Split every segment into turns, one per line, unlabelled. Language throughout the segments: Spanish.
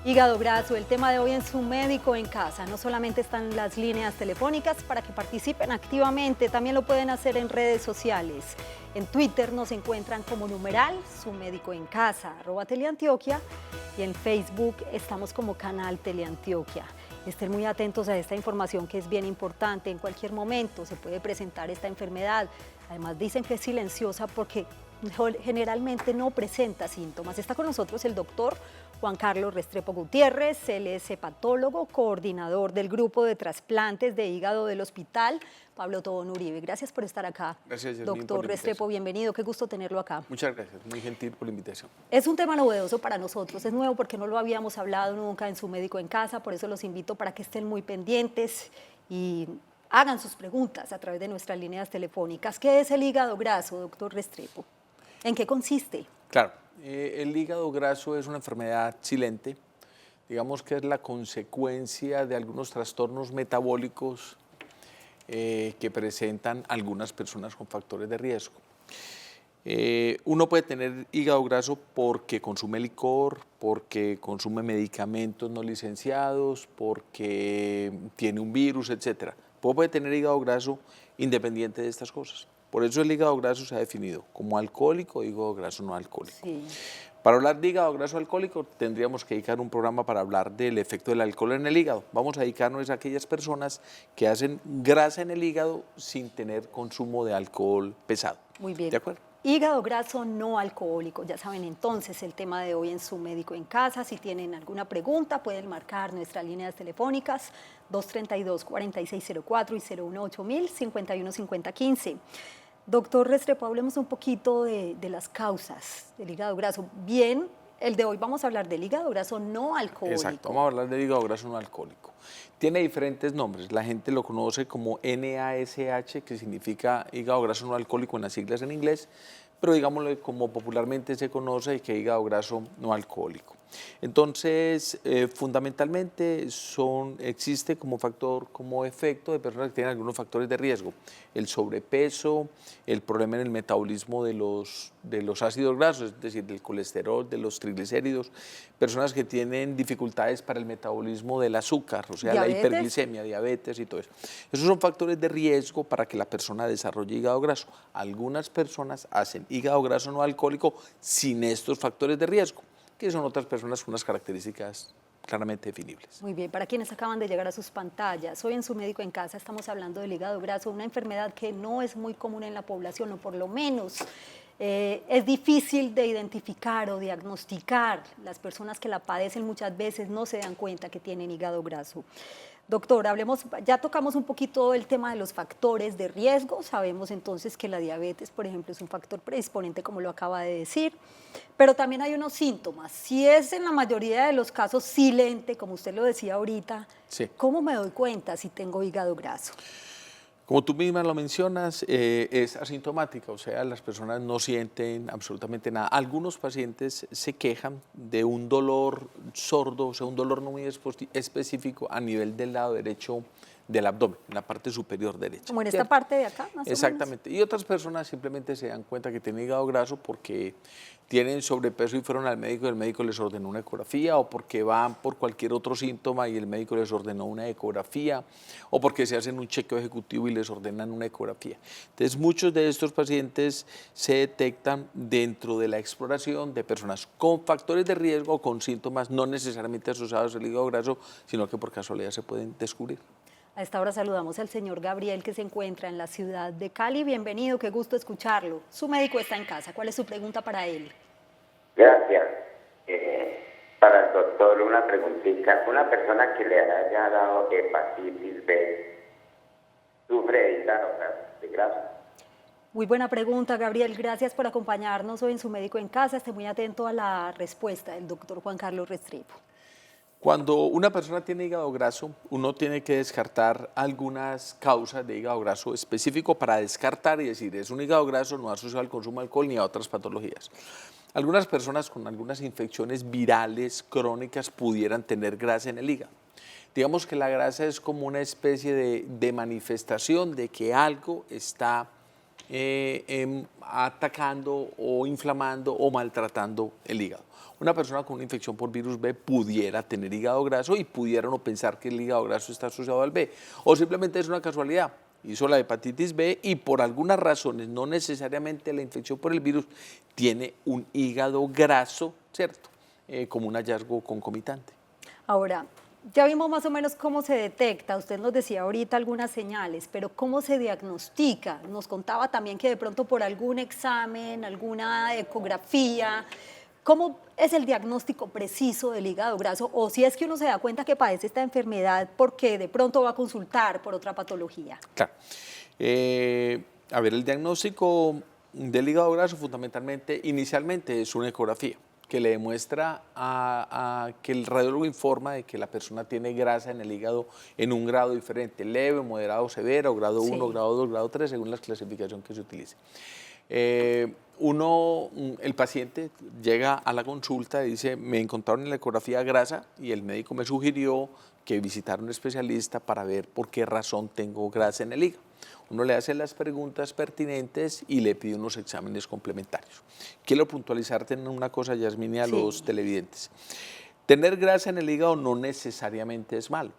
Hígado graso, el tema de hoy en Su Médico en Casa. No solamente están las líneas telefónicas para que participen activamente, también lo pueden hacer en redes sociales. En Twitter nos encuentran como numeral Su Médico en Casa, @Teleantioquia, y en Facebook estamos como canal Teleantioquia. Estén muy atentos a esta información que es bien importante. En cualquier momento se puede presentar esta enfermedad. Además dicen que es silenciosa porque generalmente no presenta síntomas. Está con nosotros el doctor Juan Carlos Restrepo Gutiérrez. Él es hepatólogo, coordinador del grupo de trasplantes de hígado del Hospital Pablo Tobón Uribe. Gracias por estar acá.
Gracias, Yasmín,
doctor Restrepo, bienvenido, qué gusto tenerlo acá.
Muchas gracias, muy gentil por la invitación.
Es un tema novedoso para nosotros, es nuevo porque no lo habíamos hablado nunca en Su Médico en Casa, por eso los invito para que estén muy pendientes y hagan sus preguntas a través de nuestras líneas telefónicas. ¿Qué es el hígado graso, doctor Restrepo? ¿En qué consiste?
Claro, el hígado graso es una enfermedad silente, digamos que es la consecuencia de algunos trastornos metabólicos que presentan algunas personas con factores de riesgo. Uno puede tener hígado graso porque consume licor, porque consume medicamentos no licenciados, porque tiene un virus, etc. Puede tener hígado graso independiente de estas cosas. Por eso el hígado graso se ha definido como alcohólico o hígado graso no alcohólico.
Sí.
Para hablar de hígado graso alcohólico tendríamos que dedicar un programa para hablar del efecto del alcohol en el hígado. Vamos a dedicarnos a aquellas personas que hacen grasa en el hígado sin tener consumo de alcohol pesado.
Muy bien.
¿De acuerdo?
Hígado graso no alcohólico, ya saben entonces el tema de hoy en Su Médico en Casa. Si tienen alguna pregunta pueden marcar nuestras líneas telefónicas 232-4604 y 018-000-515015. Doctor Restrepo, hablemos un poquito de las causas del hígado graso. Bien, el de hoy vamos a hablar del hígado graso no alcohólico.
Exacto, vamos a hablar del hígado graso no alcohólico. Tiene diferentes nombres, la gente lo conoce como NASH, que significa hígado graso no alcohólico en las siglas en inglés, pero digámoslo como popularmente se conoce, que hígado graso no alcohólico. Entonces, fundamentalmente existe como factor, como efecto de personas que tienen algunos factores de riesgo: el sobrepeso, el problema en el metabolismo de los ácidos grasos, es decir, del colesterol, de los triglicéridos, personas que tienen dificultades para el metabolismo del azúcar, o sea,
¿Diabetes?
la hiperglicemia, diabetes y todo eso. Esos son factores de riesgo para que la persona desarrolle hígado graso. Algunas personas hacen hígado graso no alcohólico sin estos factores de riesgo, que son otras personas con unas características claramente definibles.
Muy bien, para quienes acaban de llegar a sus pantallas, hoy en Su Médico en Casa estamos hablando del hígado graso, una enfermedad que no es muy común en la población, o por lo menos es difícil de identificar o diagnosticar. Las personas que la padecen muchas veces no se dan cuenta que tienen hígado graso. Doctor, ya tocamos un poquito el tema de los factores de riesgo. Sabemos entonces que la diabetes, por ejemplo, es un factor predisponente, como lo acaba de decir, pero también hay unos síntomas. Si es en la mayoría de los casos silente, como usted lo decía ahorita,
Sí.
¿cómo me doy cuenta si tengo hígado graso?
Como tú misma lo mencionas, es asintomática, o sea, las personas no sienten absolutamente nada. Algunos pacientes se quejan de un dolor sordo, o sea, un dolor no muy específico a nivel del lado derecho del abdomen, en la parte superior derecha.
Como en esta parte de acá, más
Exactamente. Y otras personas simplemente se dan cuenta que tienen hígado graso porque tienen sobrepeso y fueron al médico y el médico les ordenó una ecografía, o porque van por cualquier otro síntoma y el médico les ordenó una ecografía, o porque se hacen un chequeo ejecutivo y les ordenan una ecografía. Entonces, muchos de estos pacientes se detectan dentro de la exploración de personas con factores de riesgo o con síntomas no necesariamente asociados al hígado graso, sino que por casualidad se pueden descubrir.
A esta hora saludamos al señor Gabriel, que se encuentra en la ciudad de Cali. Bienvenido, qué gusto escucharlo. Su médico está en casa. ¿Cuál es su pregunta para él?
Gracias. Para el doctor, una preguntita. Una persona que le haya dado hepatitis B, ¿sufre de hígado graso?
Muy buena pregunta, Gabriel. Gracias por acompañarnos hoy en Su Médico en Casa. Esté muy atento a la respuesta del doctor Juan Carlos Restrepo.
Cuando una persona tiene hígado graso, uno tiene que descartar algunas causas de hígado graso específico para descartar y decir, es un hígado graso no asociado al consumo de alcohol ni a otras patologías. Algunas personas con algunas infecciones virales crónicas pudieran tener grasa en el hígado. Digamos que la grasa es como una especie de manifestación de que algo está atacando o inflamando o maltratando el hígado. Una persona con una infección por virus B pudiera tener hígado graso y pudiera no pensar que el hígado graso está asociado al B, o simplemente es una casualidad. Hizo la hepatitis B y por algunas razones, no necesariamente la infección por el virus, tiene un hígado graso, ¿cierto? Como un hallazgo concomitante.
Ahora, ya vimos más o menos cómo se detecta, usted nos decía ahorita algunas señales, pero ¿cómo se diagnostica? Nos contaba también que de pronto por algún examen, alguna ecografía, ¿cómo es el diagnóstico preciso del hígado graso? O si es que uno se da cuenta que padece esta enfermedad porque de pronto va a consultar por otra patología.
Claro. A ver, el diagnóstico del hígado graso fundamentalmente, inicialmente es una ecografía que le demuestra que el radiólogo informa de que la persona tiene grasa en el hígado en un grado diferente, leve, moderado, severo, grado 1, grado 2, grado 3, según la clasificación que se utilice. El paciente llega a la consulta y dice, me encontraron en la ecografía grasa y el médico me sugirió que visitara un especialista para ver por qué razón tengo grasa en el hígado. Uno le hace las preguntas pertinentes y le pide unos exámenes complementarios. Quiero puntualizarte en una cosa, Yasmine, a los televidentes. Tener grasa en el hígado no necesariamente es malo.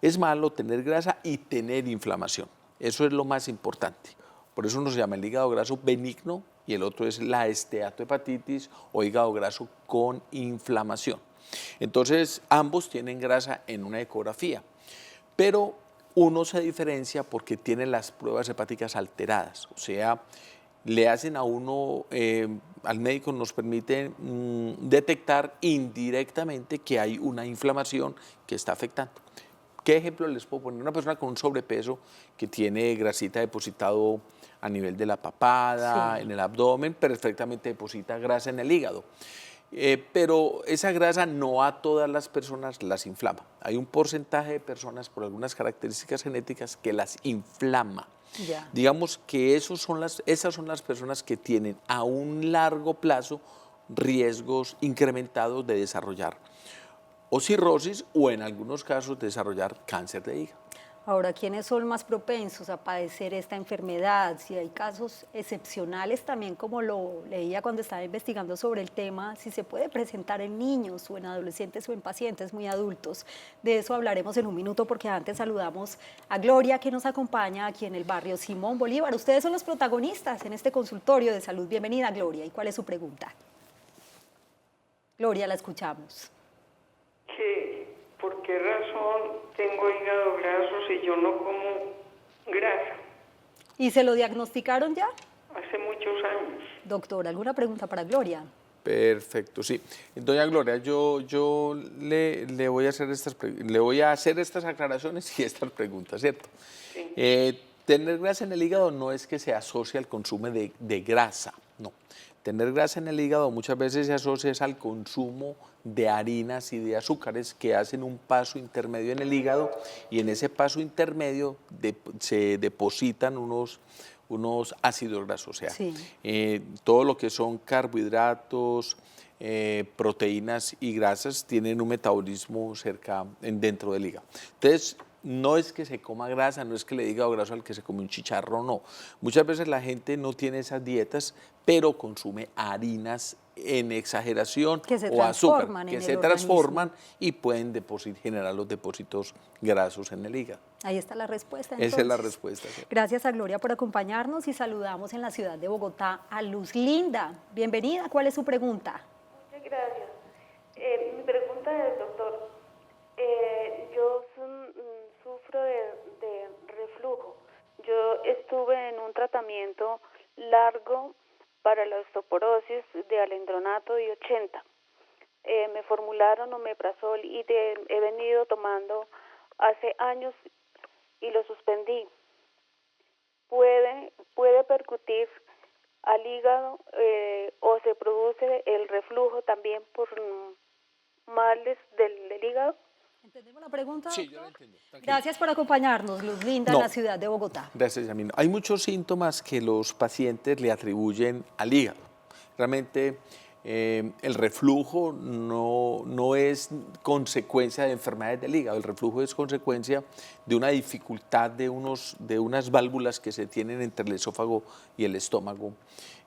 Es malo tener grasa y tener inflamación. Eso es lo más importante. Por eso uno se llama el hígado graso benigno y el otro es la esteatohepatitis o hígado graso con inflamación. Entonces, ambos tienen grasa en una ecografía, pero uno se diferencia porque tiene las pruebas hepáticas alteradas, o sea, le hacen a uno, al médico nos permite detectar indirectamente que hay una inflamación que está afectando. ¿Qué ejemplo les puedo poner? Una persona con un sobrepeso que tiene grasita depositado a nivel de la papada, en el abdomen, perfectamente deposita grasa en el hígado. Pero esa grasa no a todas las personas las inflama. Hay un porcentaje de personas por algunas características genéticas que las inflama. Digamos que esas son las personas que tienen a un largo plazo riesgos incrementados de desarrollar o cirrosis o en algunos casos desarrollar cáncer de hígado.
Ahora, ¿quiénes son más propensos a padecer esta enfermedad? Si hay casos excepcionales también, como lo leía cuando estaba investigando sobre el tema, si se puede presentar en niños o en adolescentes o en pacientes muy adultos. De eso hablaremos en un minuto porque antes saludamos a Gloria que nos acompaña aquí en el barrio Simón Bolívar. Ustedes son los protagonistas en este consultorio de salud. Bienvenida, Gloria. ¿Y cuál es su pregunta? Gloria, la escuchamos.
¿Por qué razón tengo hígado graso si yo no como grasa?
¿Y se lo diagnosticaron ya?
Hace muchos años.
Doctor, ¿alguna pregunta para Gloria?
Perfecto, sí. Doña Gloria, yo le voy a hacer estas aclaraciones y estas preguntas, ¿cierto? Sí. Tener grasa en el hígado no es que se asocie al consumo de grasa, no. Tener grasa en el hígado muchas veces se asocia al consumo de harinas y de azúcares que hacen un paso intermedio en el hígado y en ese paso intermedio se depositan unos ácidos grasos, o sea, todo lo que son carbohidratos, proteínas y grasas tienen un metabolismo dentro del hígado. Entonces, no es que se coma grasa, no es que le diga hígado graso al que se come un chicharrón, no. Muchas veces la gente no tiene esas dietas, pero consume harinas en exageración o azúcar, que se transforman y pueden generar los depósitos grasos en el hígado.
Ahí está la respuesta. Entonces.
Esa es la respuesta. Sí.
Gracias a Gloria por acompañarnos y saludamos en la ciudad de Bogotá a Luz Linda. Bienvenida, ¿cuál es su pregunta?
Muchas gracias. Mi pregunta es, doctor, yo sufro de reflujo. Yo estuve en un tratamiento largo para la osteoporosis de alendronato y 80. Me formularon omeprazol y he venido tomando hace años y lo suspendí. ¿Puede percutir al hígado o se produce el reflujo también por males del hígado?
¿Entendemos la pregunta,
Sí,
doctor?
yo la entiendo.
Gracias por acompañarnos, Luz Linda, en la ciudad de Bogotá.
Gracias, Yamina. Hay muchos síntomas que los pacientes le atribuyen al hígado. Realmente El reflujo no es consecuencia de enfermedades del hígado, el reflujo es consecuencia de una dificultad de unas válvulas que se tienen entre el esófago y el estómago.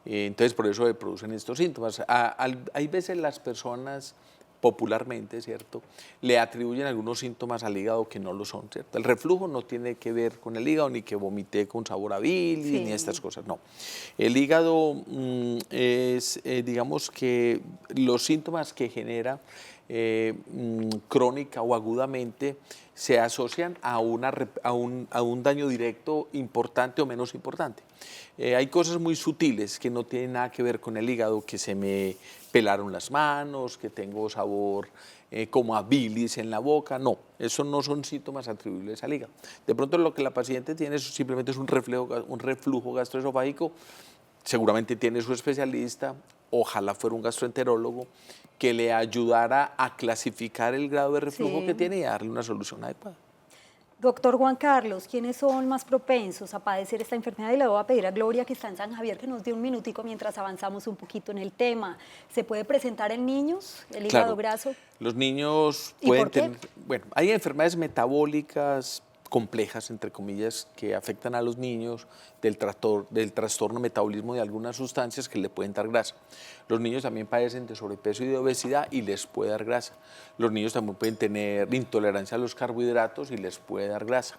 Entonces, por eso se producen estos síntomas. Hay veces las personas popularmente, ¿cierto?, le atribuyen algunos síntomas al hígado que no lo son, ¿cierto? El reflujo no tiene que ver con el hígado, ni que vomité con sabor a bilis, ni estas cosas, no. El hígado es, digamos que los síntomas que genera crónica o agudamente se asocian a un daño directo importante o menos importante. Hay cosas muy sutiles que no tienen nada que ver con el hígado, que se me pelaron las manos, que tengo sabor como a bilis en la boca. No, esos no son síntomas atribuibles al hígado. De pronto lo que la paciente tiene simplemente es un reflujo gastroesofágico. Seguramente tiene su especialista, ojalá fuera un gastroenterólogo, que le ayudara a clasificar el grado de reflujo que tiene y a darle una solución adecuada.
Doctor Juan Carlos, ¿quiénes son más propensos a padecer esta enfermedad? Y le voy a pedir a Gloria, que está en San Javier, que nos dé un minutico mientras avanzamos un poquito en el tema. ¿Se puede presentar en niños el hígado graso?
Los niños
¿Y
pueden
por qué?
tener, bueno, hay enfermedades metabólicas complejas, entre comillas, que afectan a los niños del trastorno metabolismo de algunas sustancias que le pueden dar grasa. Los niños también padecen de sobrepeso y de obesidad y les puede dar grasa. Los niños también pueden tener intolerancia a los carbohidratos y les puede dar grasa.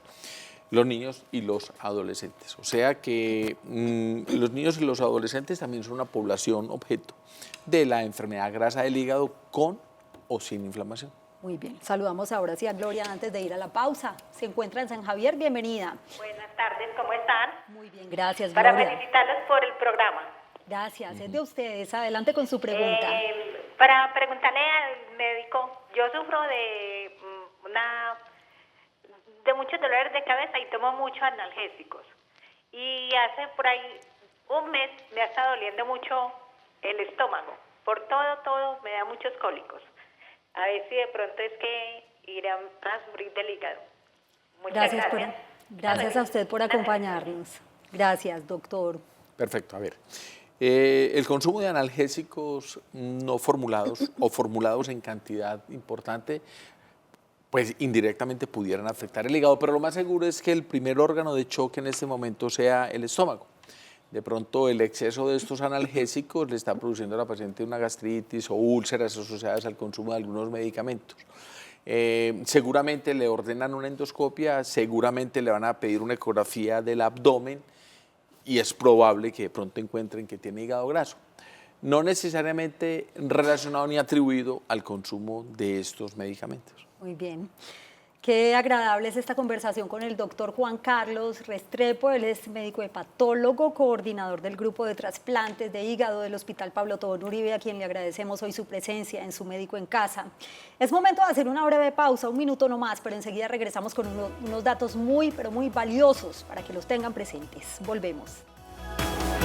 Los niños y los adolescentes. O sea que los niños y los adolescentes también son una población objeto de la enfermedad grasa del hígado con o sin inflamación.
Muy bien, saludamos ahora sí a Gloria antes de ir a la pausa. Se encuentra en San Javier, bienvenida.
Buenas tardes, ¿cómo están?
Muy bien, gracias,
Para
Gloria.
felicitarlos por el programa.
Gracias, es de ustedes. Adelante con su pregunta.
Para preguntarle al médico, yo sufro de muchos dolores de cabeza y tomo muchos analgésicos. Y hace por ahí un mes me ha estado doliendo mucho el estómago. Por todo me da muchos cólicos. A ver si de pronto es que irán a sufrir del hígado. Muchas gracias.
Gracias a usted por acompañarnos. Gracias, doctor.
Perfecto, a ver. El consumo de analgésicos no formulados o formulados en cantidad importante, pues indirectamente pudieran afectar el hígado, pero lo más seguro es que el primer órgano de choque en este momento sea el estómago. De pronto el exceso de estos analgésicos le está produciendo a la paciente una gastritis o úlceras asociadas al consumo de algunos medicamentos. Seguramente le ordenan una endoscopia, seguramente le van a pedir una ecografía del abdomen y es probable que de pronto encuentren que tiene hígado graso. No necesariamente relacionado ni atribuido al consumo de estos medicamentos.
Muy bien. Qué agradable es esta conversación con el doctor Juan Carlos Restrepo. Él es médico hepatólogo, coordinador del grupo de trasplantes de hígado del Hospital Pablo Tobón Uribe, a quien le agradecemos hoy su presencia en Su Médico en Casa. Es momento de hacer una breve pausa, un minuto no más, pero enseguida regresamos con unos datos pero muy valiosos para que los tengan presentes. Volvemos.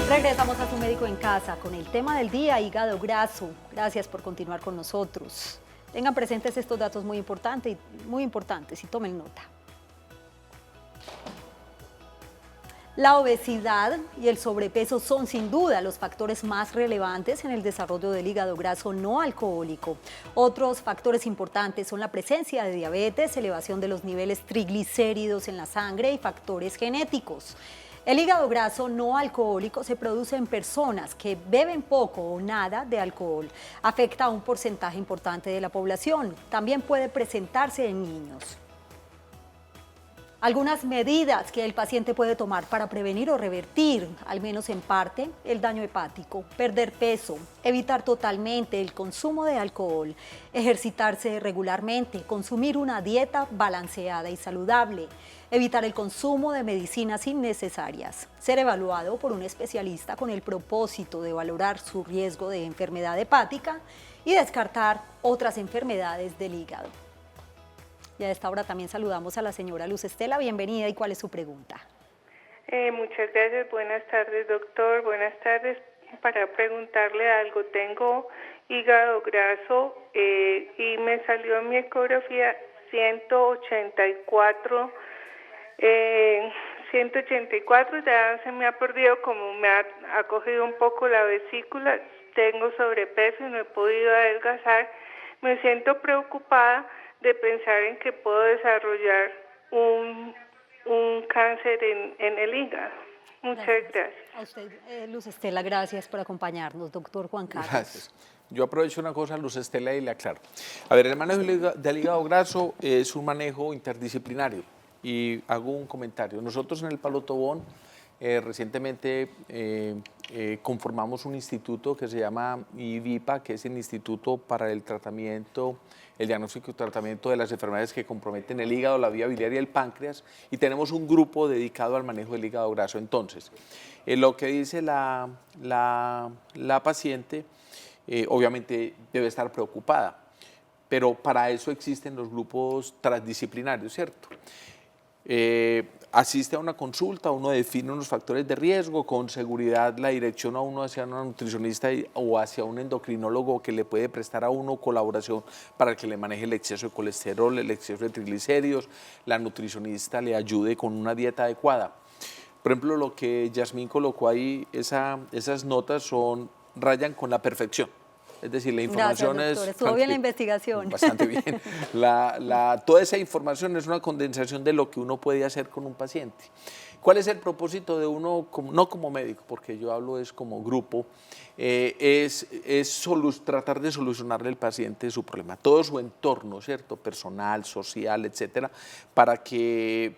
Regresamos a Su Médico en Casa con el tema del día, hígado graso. Gracias por continuar con nosotros. Tengan presentes estos datos muy importantes y tomen nota. La obesidad y el sobrepeso son sin duda los factores más relevantes en el desarrollo del hígado graso no alcohólico. Otros factores importantes son la presencia de diabetes, elevación de los niveles triglicéridos en la sangre y factores genéticos. El hígado graso no alcohólico se produce en personas que beben poco o nada de alcohol. Afecta a un porcentaje importante de la población. También puede presentarse en niños. Algunas medidas que el paciente puede tomar para prevenir o revertir, al menos en parte, el daño hepático: perder peso, evitar totalmente el consumo de alcohol, ejercitarse regularmente, consumir una dieta balanceada y saludable, evitar el consumo de medicinas innecesarias, ser evaluado por un especialista con el propósito de valorar su riesgo de enfermedad hepática y descartar otras enfermedades del hígado. Y a esta hora también saludamos a la señora Luz Estela. Bienvenida, ¿y cuál es su pregunta?
Muchas gracias, buenas tardes, doctor. Buenas tardes. Para preguntarle algo, tengo hígado graso y me salió en mi ecografía 184, 184, ya se me ha perdido, como me ha cogido un poco la vesícula, tengo sobrepeso y no he podido adelgazar. Me siento preocupada de pensar en que puedo desarrollar un cáncer en el hígado. Muchas gracias.
A usted, Luz Estela, gracias por acompañarnos, doctor Juan Carlos.
Gracias. Yo aprovecho una cosa, Luz Estela, y le aclaro. A ver, el manejo del hígado graso es un manejo interdisciplinario. Y hago un comentario. Nosotros en el Palo Tobón recientemente conformamos un instituto que se llama IVIPA, que es el Instituto para el Tratamiento, el Diagnóstico y Tratamiento de las Enfermedades que comprometen el hígado, la vía biliar y el páncreas, y tenemos un grupo dedicado al manejo del hígado graso. Entonces, lo que dice la paciente, obviamente debe estar preocupada, pero para eso existen los grupos transdisciplinarios, ¿cierto? Asiste a una consulta, uno define unos factores de riesgo, con seguridad la dirección a uno hacia una nutricionista o hacia un endocrinólogo que le puede prestar a uno colaboración para que le maneje el exceso de colesterol, el exceso de triglicéridos, la nutricionista le ayude con una dieta adecuada. Por ejemplo, lo que Yasmín colocó ahí, esas notas rayan con la perfección. Es decir, la información
Gracias, doctor. Estuvo bien la investigación.
Bastante bien. Toda esa información es una condensación de lo que uno puede hacer con un paciente. ¿Cuál es el propósito de uno, no como médico, porque yo hablo es como grupo, tratar de solucionarle al paciente su problema, todo su entorno, ¿cierto? Personal, social, etcétera, para que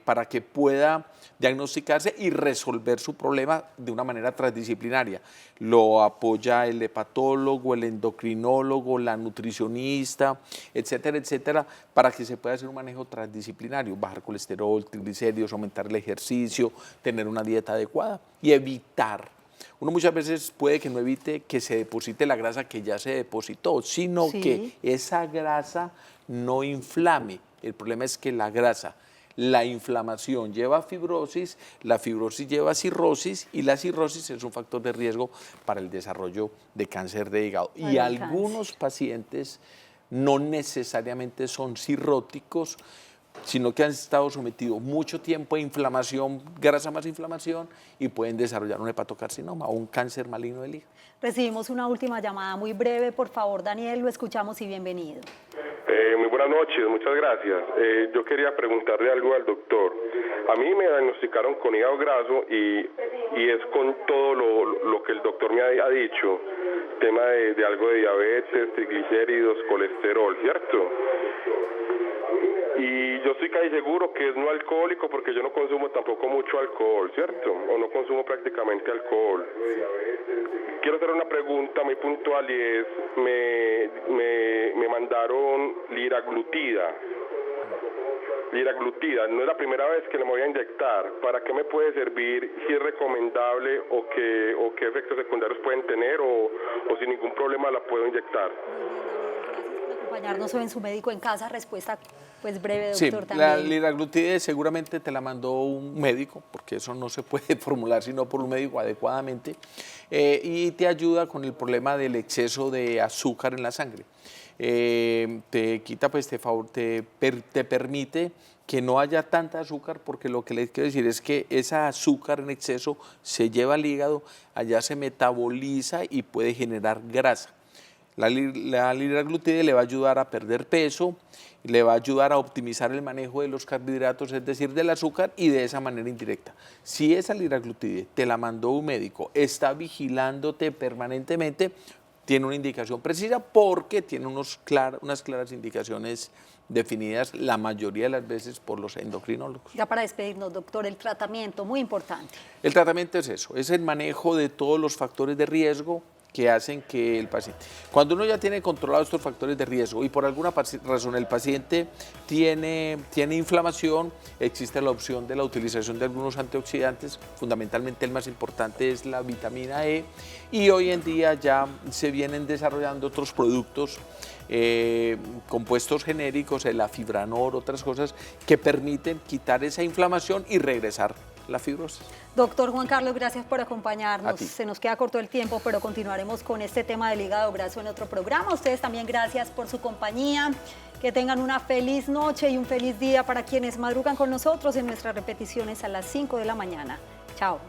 pueda diagnosticarse y resolver su problema de una manera transdisciplinaria. Lo apoya el hepatólogo, el endocrinólogo, la nutricionista, etcétera, etcétera, para que se pueda hacer un manejo transdisciplinario, bajar colesterol, triglicéridos, aumentar el ejercicio, tener una dieta adecuada y evitar. Uno muchas veces puede que no evite que se deposite la grasa que ya se depositó, sino que esa grasa no inflame. El problema es que la inflamación lleva a fibrosis, la fibrosis lleva a cirrosis y la cirrosis es un factor de riesgo para el desarrollo de cáncer de hígado. Y algunos pacientes no necesariamente son cirróticos, sino que han estado sometidos mucho tiempo a inflamación, grasa más inflamación, y pueden desarrollar un hepatocarcinoma o un cáncer maligno del hígado.
Recibimos una última llamada muy breve, por favor, Daniel, lo escuchamos y bienvenido.
Muy buenas noches, muchas gracias. Yo quería preguntarle algo al doctor. A mí me diagnosticaron con hígado graso y es con todo lo que el doctor me ha dicho, tema de algo de diabetes, triglicéridos, colesterol, ¿cierto? Y yo estoy casi seguro que es no alcohólico porque yo no consumo tampoco mucho alcohol, ¿cierto? O no consumo prácticamente alcohol. Quiero hacer una pregunta muy puntual y es, me mandaron liraglutida. Liraglutida, no es la primera vez que le voy a inyectar. ¿Para qué me puede servir? Si es recomendable o qué efectos secundarios pueden tener o sin ningún problema la puedo inyectar.
Acompañarnos en su médico en casa, respuesta pues breve, doctor.
Sí,
también.
La liraglutide seguramente te la mandó un médico, porque eso no se puede formular sino por un médico adecuadamente, y te ayuda con el problema del exceso de azúcar en la sangre. Te quita, pues te permite que no haya tanta azúcar, porque lo que les quiero decir es que esa azúcar en exceso se lleva al hígado, allá se metaboliza y puede generar grasa. La liraglutide le va a ayudar a perder peso, le va a ayudar a optimizar el manejo de los carbohidratos, es decir, del azúcar, y de esa manera indirecta. Si esa liraglutide te la mandó un médico, está vigilándote permanentemente, tiene una indicación precisa porque tiene unas claras indicaciones definidas la mayoría de las veces por los endocrinólogos.
Ya para despedirnos, doctor, el tratamiento, muy importante.
El tratamiento es eso, es el manejo de todos los factores de riesgo que hacen que el paciente, cuando uno ya tiene controlados estos factores de riesgo y por alguna razón el paciente tiene inflamación, existe la opción de la utilización de algunos antioxidantes, fundamentalmente el más importante es la vitamina E, y hoy en día ya se vienen desarrollando otros productos, compuestos genéricos, el afibranor, otras cosas que permiten quitar esa inflamación y regresar la fibrosis.
Doctor Juan Carlos, gracias por acompañarnos.
ti.
Se nos queda corto el tiempo, pero continuaremos con este tema del hígado graso en otro programa. Ustedes también gracias por su compañía. Que tengan una feliz noche y un feliz día para quienes madrugan con nosotros en nuestras repeticiones a las 5 de la mañana. Chao.